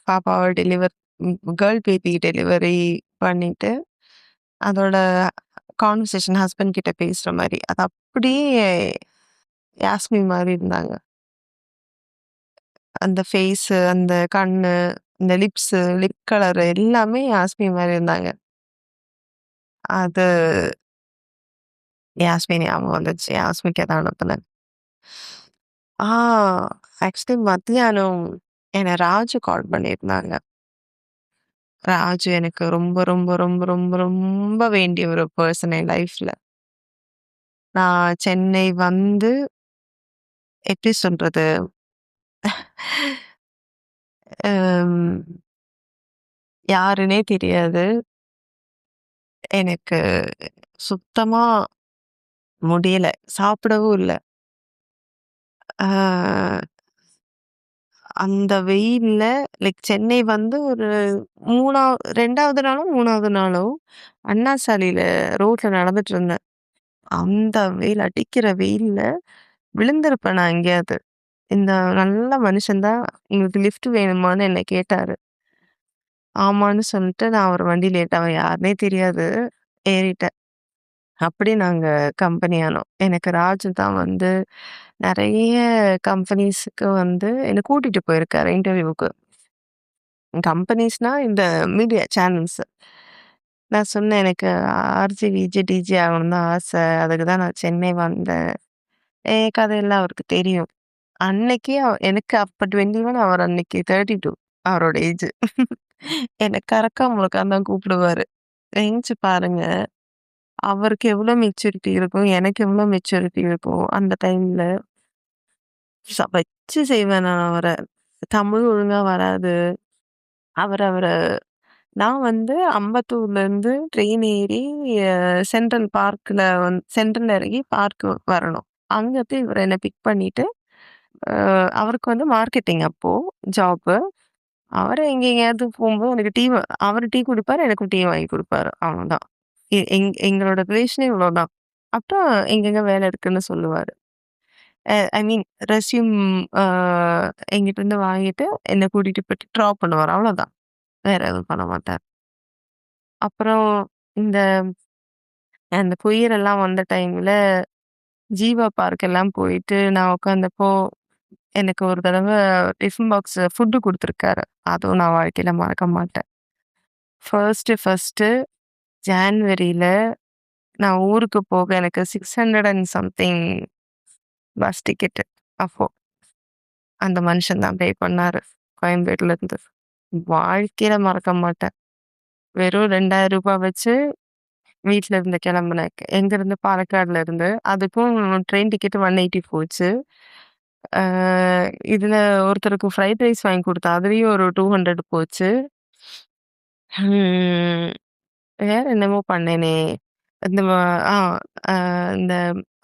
S1: பாப்பாவ கேர்ள் பேபி டெலிவரி பண்ணிட்டு, அதோட கான்வர்சேஷன் ஹஸ்பண்ட் கிட்ட பேசுற மாரி. அது அப்படியே யாஸ்மின் மாரி இருந்தாங்க. அந்த ஃபேஸு, அந்த கண்ணு, அந்த லிப் கலர் எல்லாமே யாஸ்மின் மாரி இருந்தாங்க. அது யாஸ்மின் ஞாபகம் வந்துச்சு. யாஸ்மின்க்கு தான் அனுப்புனேன். ஆ ஆக்சுவலி மத்தியானம் என்ன ராஜு கால் பண்ணியிருந்தாங்க. ராஜு எனக்கு ரொம்ப, ரொம்ப, ரொம்ப, ரொம்ப, ரொம்ப வேண்டிய ஒரு பெர்சன் என் லைஃப்ல. நான் சென்னை வந்து எப்படி சொல்றது? அம் யாருன்னே தெரியாது. எனக்கு சுத்தமா முடியல. சாப்பிடவும் இல்ல. ஆ அந்த வெயில்ல லைக் சென்னை வந்து ஒரு 2வது நாளோ, 3வது நாளோ அண்ணா சாலையில ரோட்ல நடந்துட்டு இருந்தேன். அந்த வெயில் அடிக்கிற வெயில்ல விழுந்திருப்பேன் நான் எங்கேயாவது. இந்த நல்ல மனுஷன் தான் "உங்களுக்கு லிஃப்ட் வேணுமான்னு?" என்ன கேட்டாரு. ஆமான்னு சொல்லிட்டு நான் அவர் வண்டியில ஏறிட்டேன். அவன் யாருன்னே தெரியாது. ஏறிட்டேன். அப்படியே நாங்க கம்பெனி ஆனோம். எனக்கு ராஜு தான் வந்து நெறைய கம்பெனிஸ்க்கு வந்து என்ன கூட்டிட்டு போயிருக்காரு இன்டர்வியூக்கு. கம்பெனிஸ்னா இந்த மீடியா சேனல்ஸ். நான் சொன்னேன் எனக்கு ஆர்ஜே, விஜே, டிஜே ஆகணும்னு தான் ஆசை. அதுக்கு தான் நான் சென்னை வந்தேன். என் கதையெல்லாம் அவருக்கு தெரியும். அன்னைக்கே எனக்கு அப்ப 21 அவர் அன்னைக்கு 32 அவரோட ஏஜ். என்ன கரக்கா முழக்கான்னு தான் கூப்பிடுவாரு. நெனச்சு பாருங்க. அவருக்கு எவ்ளோ மெச்சூரிட்டி இருக்கும். எனக்கு எவ்ளோ மெச்சூரிட்டி இருக்கும். அந்த டைம்ல. வச்சு செய்வேன் நான் அவர. தமிழ் ஒழுங்கா வராது. அவர அவர நான் வந்து அம்பத்தூர்லேருந்து ட்ரெயின் ஏறி சென்ட்ரல் பார்க்ல சென்ட்ரல்ல இறங்கி பார்க் வரணும். அங்க போய் இவரு என்ன பிக் பண்ணிட்டு, அவருக்கு வந்து மார்க்கெட்டிங் அப்போ ஜாப்பு. அவரு எங்கேயாவது போம்போது எனக்கு அவரு டீ குடிப்பாரு, எனக்கும் டீ வாங்கி குடுப்பாரு. அவ்வளோதான். எங்களோட ரிலேஷனே இவ்வளோதான். அப்புறம் எங்கெங்க வேலை இருக்குன்னு சொல்லுவாரு. ஐ மீன் ரெஸ்யூம் அ என்கிட்டருந்து வாங்கிட்டு, என்ன கூட்டிட்டு போயிட்டு ட்ராப் பண்ணுவாரு. அவ்வளோதான். வேற எதுவும் பண்ண மாட்டாரு. அப்புறம் இந்த அந்த புயலெல்லாம் வந்த டைம்ல ஜீவா பார்க் எல்லாம் போயிட்டு நான் உட்காந்தப்போ, எனக்கு ஒரு தடவ டிஃபன் பாக்ஸ் ஃபுட் குடுத்துருக்காரு. அதுவும் நான் வாழ்க்கையில மறக்க மாட்டேன். ஃபர்ஸ்ட்டு ஜான்வரில நான் ஊருக்கு போக எனக்கு 600 அண்ட் சம்திங் பஸ் டிக்கெட்டு. அப்போ அந்த மனுஷன் தான் பே பண்ணாரு. கோயம்பேட்லருந்து. வாழ்க்கையில மறக்க மாட்டேன். வெறும் ரூ. 2000 வச்சு வீட்ல இருந்து கிளம்புனேன். எங்கருந்து பாலக்காடுல இருந்து. அதுக்கும் ட்ரெயின் டிக்கெட் 180 போச்சு. ஆ இதுல ஒருத்தருக்கு ஃப்ரைட் ரைஸ் வாங்கி குடுத்தேன். அதுலயும் ஒரு 200 போச்சு. ம். வேற என்னமோ பண்ணேனே! இந்த ஆ அ இந்த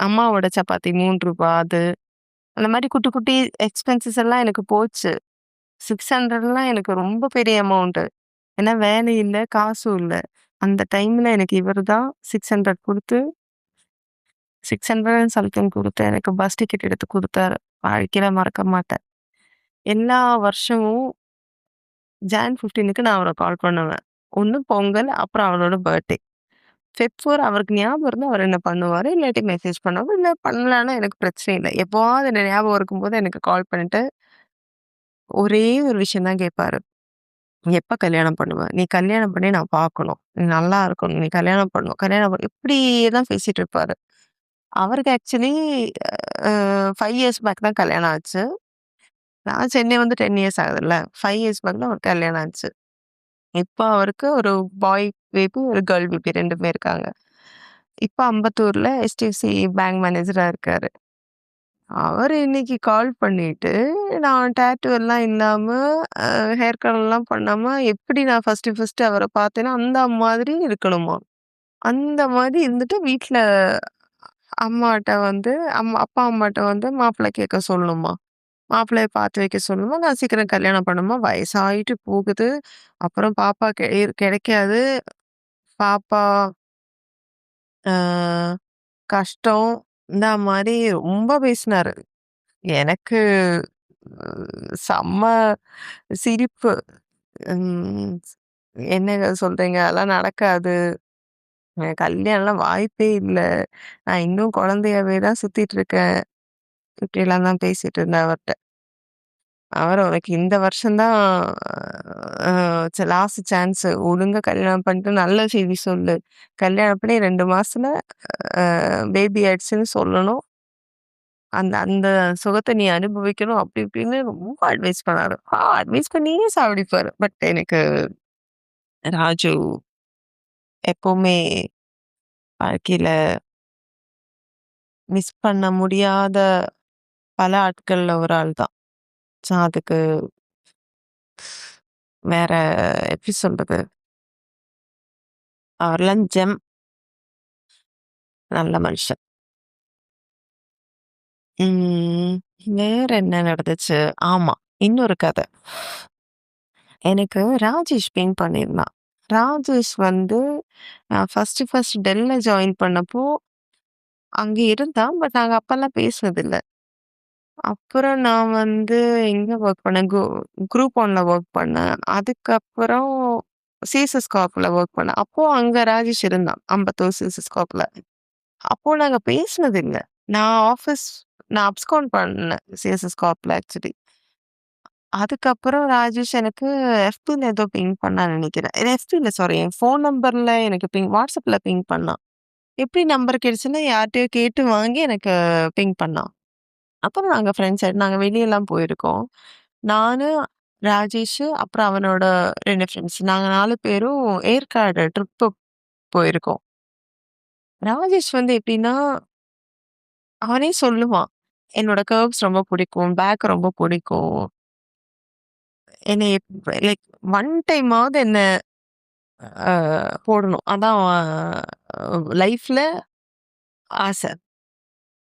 S1: அம்மாவோட சப்பாத்தி ரூ. 3 அது. அந்த மாரி குட்டி குட்டி எக்ஸ்பென்சஸ் எல்லாம் எனக்கு போச்சு. 600லாம் எனக்கு ரொம்ப பெரிய அமௌண்ட்டு. ஏன்னா வேலை இல்ல, காசும் இல்ல. அந்த டைம்ல எனக்கு இவரு தான் 600 குடுத்து 600 அண்ட் சம்திங் குடுத்து எனக்கு பஸ் டிக்கெட் எடுத்து குடுத்தாரு. வாழ்க்கையில மறக்க மாட்டேன். எல்லா வருஷமும் ஜான் 15க்கு நான் அவர கால் பண்ணுவேன். ஒண்ணு பொங்கல், அப்புறம் அவரோட பர்த்டே. ஃபெப் 4 அவருக்கு ஞாபகம் இருந்தா அவர் என்ன பண்ணுவாரு, இல்லாட்டி மெசேஜ் பண்ணுவாரு. இல்ல பண்ணலன்னா எனக்கு பிரச்சனை இல்ல. எப்பவாவது எனக்கு ஞாபகம் இருக்கும்போது எனக்கு கால் பண்ணிட்டு, ஒரே ஒரு விஷயம் தான் கேட்பாரு. "எப்ப கல்யாணம் பண்ணுவ? நீ கல்யாணம் பண்ணி நான் பார்க்கணும். நீ நல்லா இருக்கணும். நீ கல்யாணம் பண்ணணும். கல்யாணம் இப்படியே தான் பேசிட்டு இருப்பாரு. அவருக்கு ஆக்சுவலி அ 5 இயர்ஸ் பேக் தான் கல்யாணம் ஆச்சு. நான் சென்னை வந்து 10 இயர்ஸ் ஆகுதுல்ல. 5 இயர்ஸ் பேக் தான் அவருக்கு கல்யாணம் ஆச்சு. இப்ப அவருக்கு ஒரு பாய் பேபி, ஒரு கேர்ள் பேபி 2மே இருக்காங்க. இப்ப அம்பத்தூர்ல HDFC பேங்க் மேனேஜரா இருக்காரு. அவரு இன்னைக்கு கால் பண்ணிட்டு, நான் டாட்டூ எல்லாம் இல்லாம, அ ஹேர் கலர்லாம் பண்ணாம, எப்படி நான் ஃபர்ஸ்ட்டு அவர பார்த்தேனோ, அந்த மாதிரி இருக்கணுமாம். அந்த மாரி இருந்துட்டு வீட்ல அம்மாட்ட வந்து அப்பா, அம்மாட்ட வந்து மாப்பிள்ளை கேட்க சொல்லணுமா. மாப்பிள்ளைய பார்த்து வைக்க சொல்லணுமா. நான் சீக்கிரம் கல்யாணம் பண்ணணுமா. வயசாயிட்டு போகுது. அப்புறம் பாப்பா கிடைக்காது. பாப்பா அ கஷ்டம். இந்த மாரி ரொம்ப பேசினாரு. எனக்கு செம்ம சிரிப்பு. ம். என்னங்க சொல்றீங்க? அதெல்லாம் நடக்காது. கல்யாணம்லாம் வாய்ப்பே இல்ல. நான் இன்னும் குழந்தையாவே தான் சுத்திட்டு இருக்கேன். இப்படிலாம் தான் பேசிட்டு இருந்தேன் அவர்ட்ட. அவரு உனக்கு இந்த வருஷம் தான் லாஸ்ட் சான்ஸ். ஒழுங்கா கல்யாணம் பண்ணிட்டு நல்ல செய்தி சொல்லு. கல்யாணம் பண்ணி 2 மாசத்துல பேபி ஆயிடுச்சுன்னு சொல்லணும். அந்த அந்த சுகத்த நீ அனுபவிக்கணும். அப்படி இப்படின்னு ரொம்ப அட்வைஸ் பண்ணாரு. அட்வைஸ் பண்ணியே சாவடிப்பாரு. பட் எனக்கு ராஜு எப்பவுமே வாழ்க்கையில மிஸ் பண்ண முடியாத பல ஆட்கள்ல ஒரு ஆள் தான். ஸோ அதுக்கு வேற எப்படி சொல்றது? அவர்லாம் ஜெம். நல்ல மனுஷன். ம். வேற என்ன நடந்துச்சு? ஆமா. இன்னொரு கதை. எனக்கு ராஜேஷ் பிங் பண்ணியிருந்தான். ராஜேஷ் வந்து நான் ஃபர்ஸ்ட்டு டெல்ல ஜாயின் பண்ணப்போ அங்க இருந்தான். பட் நாங்க அப்பலாம் பேசினதில்ல. அப்புறம் நான் வந்து எங்க வொர்க் பண்ணேன், குரூப் ஒன்ல வொர்க் பண்ணேன். அதுக்கப்புறம் சிஎஸ்எஸ் கார்ப்ல வொர்க் பண்ணேன். அப்போ அங்க ராஜேஷ் இருந்தான். அம்பத்தூர் சிஎஸ்எஸ் கார்ப்ல. அப்போ நாங்க பேசினதில்ல. நான் ஆஃபீஸ் நான் அப்ஸ்காண்ட் பண்ணேன் சிஎஸ்எஸ் கார்ப்ல ஆக்சுவலி. அதுக்கப்புறம் ராஜேஷ் எனக்கு எஃபில ஏதோ பிங் பண்ணான்னு நெனைக்கிறேன். எஃபி இல்ல சாரி என் ஃபோன் நம்பர்ல எனக்கு வாட்ஸ்அப்ல பிங் பண்ணான். எப்படி நம்பர் கிடைச்சுன்னா, யார்ட்டயோ கேட்டு வாங்கி எனக்கு பிங் பண்ணான். அப்புறம் நாங்க ஃப்ரெண்ட்ஸ் நாங்க வெளியலாம் போயிருக்கோம். நானு, ராஜேஷு, அப்புறம் அவனோட 2 ஃப்ரெண்ட்ஸ். நாங்க 4 பேரும் ஏற்காடு ட்ரிப்பு போயிருக்கோம். ராஜேஷ் வந்து எப்படின்னா, அவனே சொல்லுவான். என்னோட கர்வ்ஸ் ரொம்ப புடிக்கும். பேக் ரொம்ப புடிக்கும். என்னைய லைக் ஒன் டைமாவது என்ன அ போடணும். அதான் லைஃப்ல ஆசை.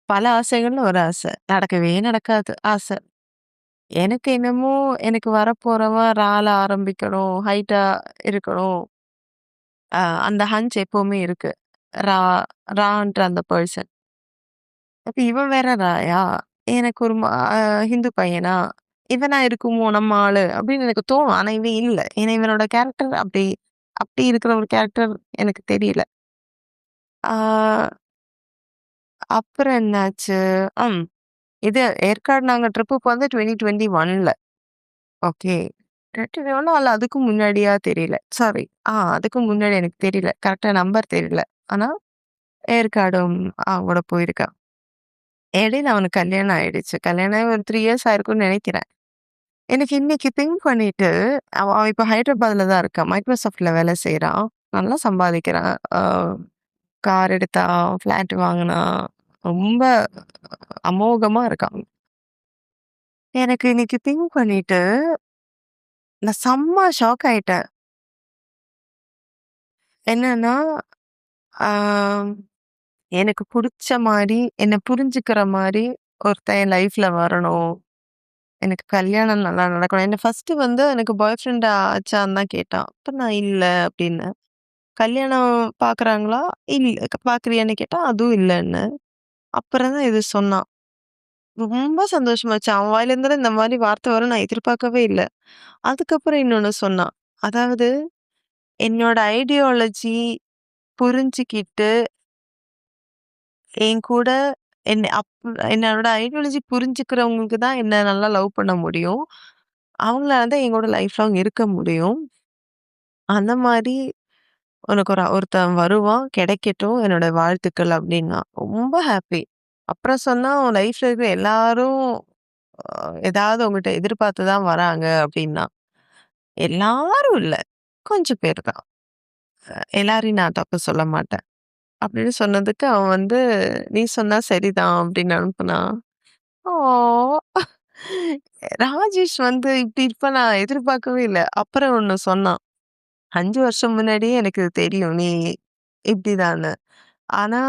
S1: பல ஆசைகள்ல ஒரு ஆசை. நடக்கவே நடக்காது ஆசை. எனக்கு என்னமோ எனக்கு வரப்போறவன் ரால ஆரம்பிக்கணும், ஹைட்டா இருக்கணும். அந்த ஹஞ்ச் எப்பவுமே இருக்கு. ரா ரான்ற அந்த பெர்சன். அப்ப இவன் வேற ராயா? எனக்கு ஒரு ஹிந்து பையனா? இவனா இருக்குமோ நம்ம ஆளு அப்படின்னு எனக்கு தோணும். ஆனா இவன் இல்ல. ஏன்னா இவனோட கேரக்டர் அப்படி அப்படி இருக்கிற ஒரு கேரக்டர் எனக்கு தெரியல. ஆ அப்புறம் என்னாச்சு? ம். இது ஏற்காடு நாங்க ட்ரிப்புக்கு வந்து 2021ல. ஓகே. 2021 அல்ல அதுக்கு முன்னாடியா தெரியல. சாரி. அதுக்கு முன்னாடி எனக்கு தெரியல. கரெக்ட்டா நம்பர் தெரியல. ஆனா ஏற்காடும் கூட போயிருக்கேன். இடையில அவனுக்கு கல்யாணம் ஆயிடுச்சு. கல்யாணம் ஆகி ஒரு 3 இயர்ஸ் ஆயிருக்கும்னு நெனைக்கிறேன். எனக்கு இன்னைக்கு திங்க் பண்ணிட்டு, அவன் அவன் இப்ப ஹைதராபாத்ல தான் இருக்கான். மைக்ரோசாஃப்ட்ல வேலை செய்றான். நல்லா சம்பாதிக்கிறான். கார் எடுத்தான், ஃப்ளாட் வாங்குனான். ரொம்ப அமோகமா இருக்கான். எனக்கு இன்னைக்கு திங்க் பண்ணிட்டு, நான் செம்ம ஷாக் ஆயிட்டேன். என்னன்னா, ஆ எனக்கு புடிச்ச மாரி, என்ன புரிஞ்சுக்கிற மாரி ஒருத்தன் என் லைஃப்ல வரணும். எனக்கு கல்யாணம் நல்லா நடக்கணும். என்ன ஃபர்ஸ்ட்டு வந்து எனக்கு பாய் ஃப்ரெண்ட் ஆச்சான்னு தான் கேட்டான். அப்ப நான் இல்ல அப்டின்னேன். கல்யாணம் பார்க்குறாங்களா? பார்க்குறியான்னு கேட்டா, அதுவும் இல்லன்னேன். அப்புறம் தான் இது சொன்னான். ரொம்ப சந்தோஷமாச்சு. அவன் வாயிலேருந்து இந்த மாரி வார்த்தை வரும்னு நான் எதிர்பார்க்கவே இல்ல. அதுக்கப்புறம் இன்னொன்னு சொன்னான். அதாவது என்னோட ஐடியாலஜி புரிஞ்சுகிட்டு, என் கூட என்னோட ஐடியாலஜி புரிஞ்சுக்கிறவங்களுக்கு தான் என்ன நல்லா லவ் பண்ண முடியும். அவங்களால தான் என் கூட லைஃப் லாங் இருக்க முடியும். அந்த மாரி உனக்கு ஒருத்தன் வருவான், கிடைக்கட்டும். என்னோட வாழ்த்துக்கள் அப்டின்னா. ரொம்ப ஹாப்பி. அப்புறம் சொன்னா, "உன் லைஃப்ல இருக்கிற எல்லாரும் ஏதாவது உங்கட்ட எதிர்பார்த்து தான் வராங்க" அப்டின்னா. எல்லாரும் இல்ல. கொஞ்சம் பேர் தான். எல்லாரையும் நான் தப்பு சொல்ல மாட்டேன். அப்படின்னு சொன்னதுக்கு அவன் வந்து, "நீ சொன்னா சரிதான்" அப்படின்னு அனுப்புனான். ஆ ராஜேஷ் வந்து இப்படி இருப்பான் நான் எதிர்பார்க்கவே இல்ல. அப்புறம் ஒண்ணு சொன்னான். 5 வருஷம் முன்னாடியே எனக்கு தெரியும் நீ இப்படிதான்னு. ஆனா,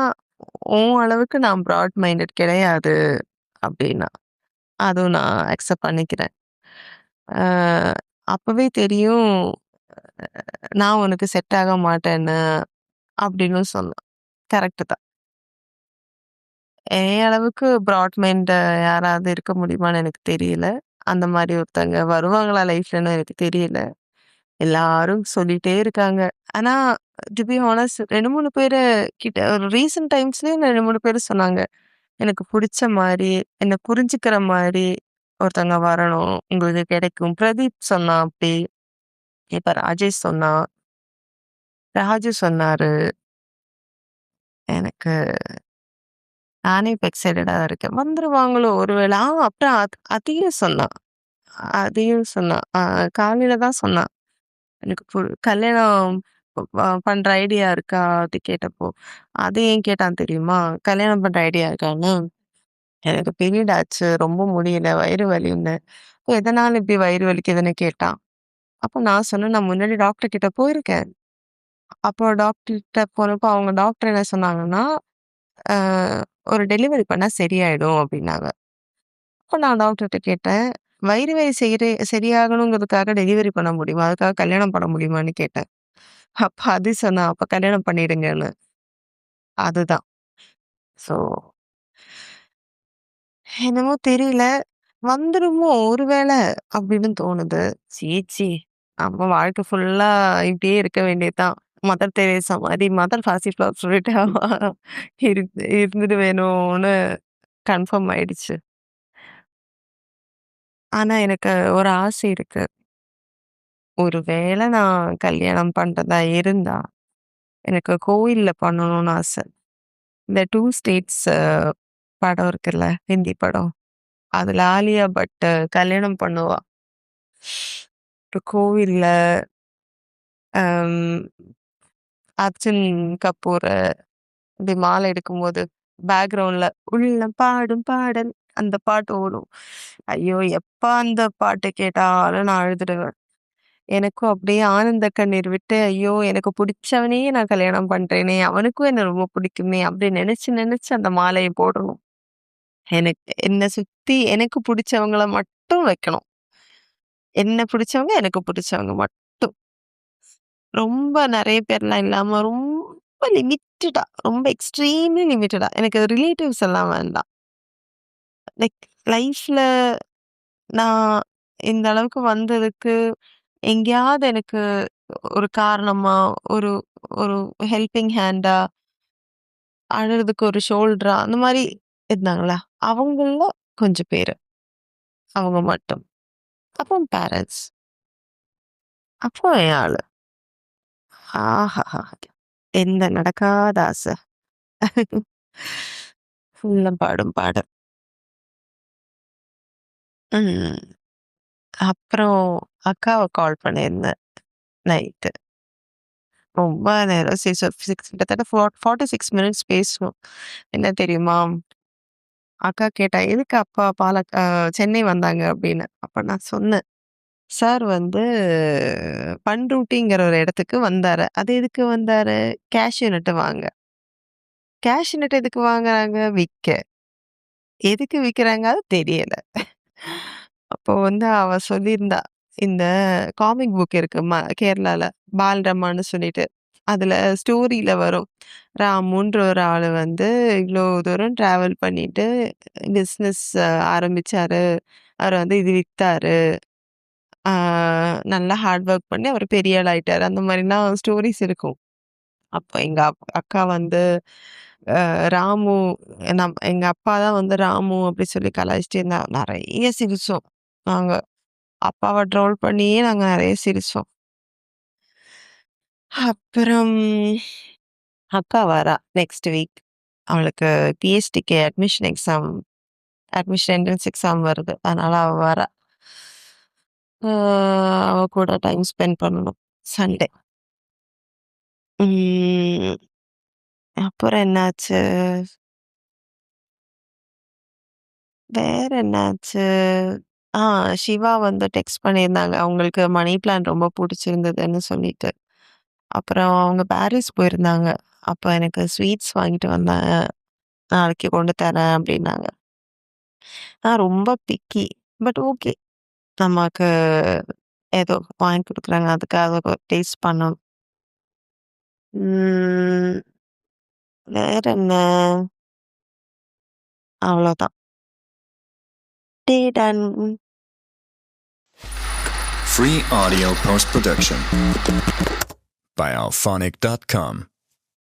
S1: உன் அளவுக்கு நான் பிராட் மைண்டட் கிடையாது அப்படின்னா. அதுவும் நான் அக்செப்ட் பண்ணிக்கிறேன். அ அப்பவே தெரியும் நான் உனக்கு செட் ஆக மாட்டேன்னு அப்படின்னு சொன்னான். கரெக்ட் தான். என் அளவுக்கு பிராட் மைண்ட் யாராவது இருக்க முடியுமான்னு எனக்கு தெரியல. அந்த மாரி ஒருத்தங்க வருவாங்களா லைஃப்லன்னு எனக்கு தெரியல. எல்லாரும் சொல்லிட்டே இருக்காங்க. ஆனா, டு பி ஹானஸ்ட் 2, 3 பேரு கிட்ட ஒரு ரீசென்ட் டைம்ஸ்லயே 2, 3 பேரு சொன்னாங்க. எனக்கு புடிச்ச மாரி, என்ன புரிஞ்சுக்கிற மாரி ஒருத்தவங்க வரணும். உங்களுக்கு கிடைக்கும். பிரதீப் சொன்னான் அப்படி. இப்ப ராஜேஷ் சொன்னான். ராஜு சொன்னாரு. எனக்கு நானே இப்ப எக்ஸைட்டடா இருக்கேன். வந்துருவாங்களோ ஒருவேள அப்புறம் அதையும் சொன்னான். அதையும் சொன்னான். காலையில தான் சொன்னான். எனக்கு கல்யாணம் பண்ற ஐடியா இருக்கா? அப்படி கேட்டப்போ, அது ஏன் கேட்டான் தெரியுமா? கல்யாணம் பண்ற ஐடியா இருக்கான்னு. எனக்கு பீரியட் ஆச்சு. ரொம்ப முடியல. வயிறு வலின்னு. எதனால இப்படி வயிறு வலிக்குதுன்னு கேட்டான். அப்ப நான் சொன்னேன், "நான் முன்னாடி டாக்டர் கிட்ட போயிருக்கேன்." அப்போ டாக்டர் கிட்ட போனப்போ அவங்க டாக்டர் என்ன சொன்னாங்கன்னா, "அ ஒரு டெலிவரி பண்ணா சரியாயிடும்." அப்படின்னாங்க. அப்ப நான் டாக்டர்ட்ட கேட்டேன். வயிறு வலி சரியாகணுங்கிறதுக்காக டெலிவரி பண்ண முடியுமா? அதுக்காக கல்யாணம் பண்ண முடியுமான்னு கேட்டேன். அப்ப அது சொன்னா, "அப்ப கல்யாணம் பண்ணிடுங்கன்னு." அதுதான். ஸோ என்னமோ தெரியல. வந்துருமோ ஒரு வேள அப்படின்னு தோணுது. ச்சீ! நம்ம வாழ்க்கை ஃபுல்லா இப்படியே இருக்க வேண்டியது தான். மதர் தெரேசா மாரி மதர் பாசிஃப்ளவர் சொல்லிட்டு இருந்துடுவேணும்னு கன்ஃபார்ம் ஆயிடுச்சு. ஆனா எனக்கு ஒரு ஆசை இருக்கு. ஒரு வேள நான் கல்யாணம் பண்றதா இருந்தா, எனக்கு கோவில்ல பண்ணணும்னு ஆசை. இந்த 2 ஸ்டேட்ஸ் படம் இருக்குல்ல, ஹிந்தி படம். அதுல ஆலியா பட் கல்யாணம் பண்ணுவா. ஒரு கோவில்ல அம் அர்ஜுன் கபூர இப்படி மாலை எடுக்கும்போது, பேக்கிரவுண்ட்ல "உள்ளம் பாடும் பாடல்" அந்த பாட்டு ஓடும். ஐயோ! எப்ப அந்த பாட்டு கேட்டாலும் நான் அழுதுடுவேன். எனக்கும் அப்படியே ஆனந்த கண்ணீர் விட்டு, ஐயோ! எனக்கு புடிச்சவனையே நான் கல்யாணம் பண்றேனே! அவனுக்கும் என்ன ரொம்ப பிடிக்குமே! அப்படி நெனச்சு நெனச்சு அந்த மாலைய போடணும். என்ன சுத்தி எனக்கு புடிச்சவங்கள மட்டும் வைக்கணும். என்ன பிடிச்சவங்க, எனக்கு பிடிச்சவங்க மட்டும். ரொம்ப நெறைய பேர்லாம் இல்லாம, ரொம்ப லிமிட்டடா, ரொம்ப எக்ஸ்ட்ரீம்லி லிமிட்டடா. எனக்கு ரிலேட்டிவ்ஸ் எல்லாம் வேண்டாம். லைக் லைஃப்ல நான் இந்த அளவுக்கு வந்ததுக்கு, எங்கேயாவது எனக்கு ஒரு காரணமா, ஒரு ஒரு ஹெல்பிங் ஹேண்டா, அழறதுக்கு ஒரு ஷோல்டரா, அந்த மாரி இருந்தாங்களா, அவங்கள்ல கொஞ்சம் பேரு. அவங்க மட்டும். அப்புறம் பேரண்ட்ஸ். அப்புறம் என் ஆளு. ஆஹாஹா! என்ன நடக்காத ஆசை. உள்ளம் பாடும் பாடல். ம். அப்புறம் அக்காவ கால் பண்ணியிருந்தேன் நைட்டு. ரொம்ப நேரம் கிட்டத்தட்ட 46 மினிட்ஸ் பேசுனோம். என்ன தெரியுமா? அக்கா கேட்டா, "எதுக்கு அப்பா சென்னை வந்தாங்க?" அப்படின்னு. அப்ப நான் சொன்னேன், "சார் வந்து பண்ருட்டிங்கிற ஒரு இடத்துக்கு வந்தாரு. அது எதுக்கு வந்தாரு? கேஷ்யூ நட்டு வாங்க." கேஷ்யூ நட் எதுக்கு வாங்குறாங்க? விக்க. எதுக்கு விக்கிறாங்க? அது தெரியல. அப்போ வந்து அவ சொல்லியிருந்தா, இந்த காமிக் புக் இருக்கு கேரளால. பால்ரமான்னு சொல்லிட்டு. அதுல ஸ்டோரியில வரும். ராமுன்ற ஒரு ஆளு வந்து இவ்ளோ தூரம் டிராவல் பண்ணிட்டு பிசினஸ் ஆரம்பிச்சாரு. அவரு வந்து இது வித்தாரு. ஆ நல்லா ஹார்ட் ஒர்க் பண்ணி அவரு பெரிய ஆள் ஆயிட்டாரு. அந்த மாரிலாம் ஸ்டோரீஸ் இருக்கும். அப்ப எங்க அக்கா வந்து ராமு எங்க அப்பா தான் வந்து ராமு அப்படி சொல்லி கலாய்ச்சிட்டே இருந்தா. நெறைய சிரிச்சோம். நாங்க. அப்பாவ ட்ரோல் பண்ணியே நாங்க நெறைய சிரிச்சோம். அப்புறம் அக்கா வரா நெக்ஸ்ட் வீக். அவளுக்கு பிஹெச்டிக்கு அட்மிஷன் என்ட்ரன்ஸ் எக்ஸாம் வருது. அதனால அவ வரா. அ அவ கூட டைம் ஸ்பெண்ட் பண்ணணும். சண்டே. ம். அப்புறம் என்னாச்சு? வேற என்னாச்சு? ஆ சிவா வந்து டெக்ஸ்ட் பண்ணியிருந்தாங்க. அவங்களுக்கு மணி பிளான்ட் ரொம்ப புடிச்சிருந்ததுன்னு சொல்லிட்டு. அப்புறம் அவங்க பாரிஸ் போயிருந்தாங்க. அப்ப எனக்கு ஸ்வீட்ஸ் வாங்கிட்டு வந்தேன். நாளைக்கு கொண்டு தரேன் அப்டின்னாங்க. நான் ரொம்ப பிக்கி. But okay. நமக்கு ஏதோ வாங்கி குடுக்குறாங்க. அதுக்காக டேஸ்ட் பண்ணணும். ம். வேற என்ன? அவ்வளோதான். டே ton.
S2: Free audio post production by alphonic.com.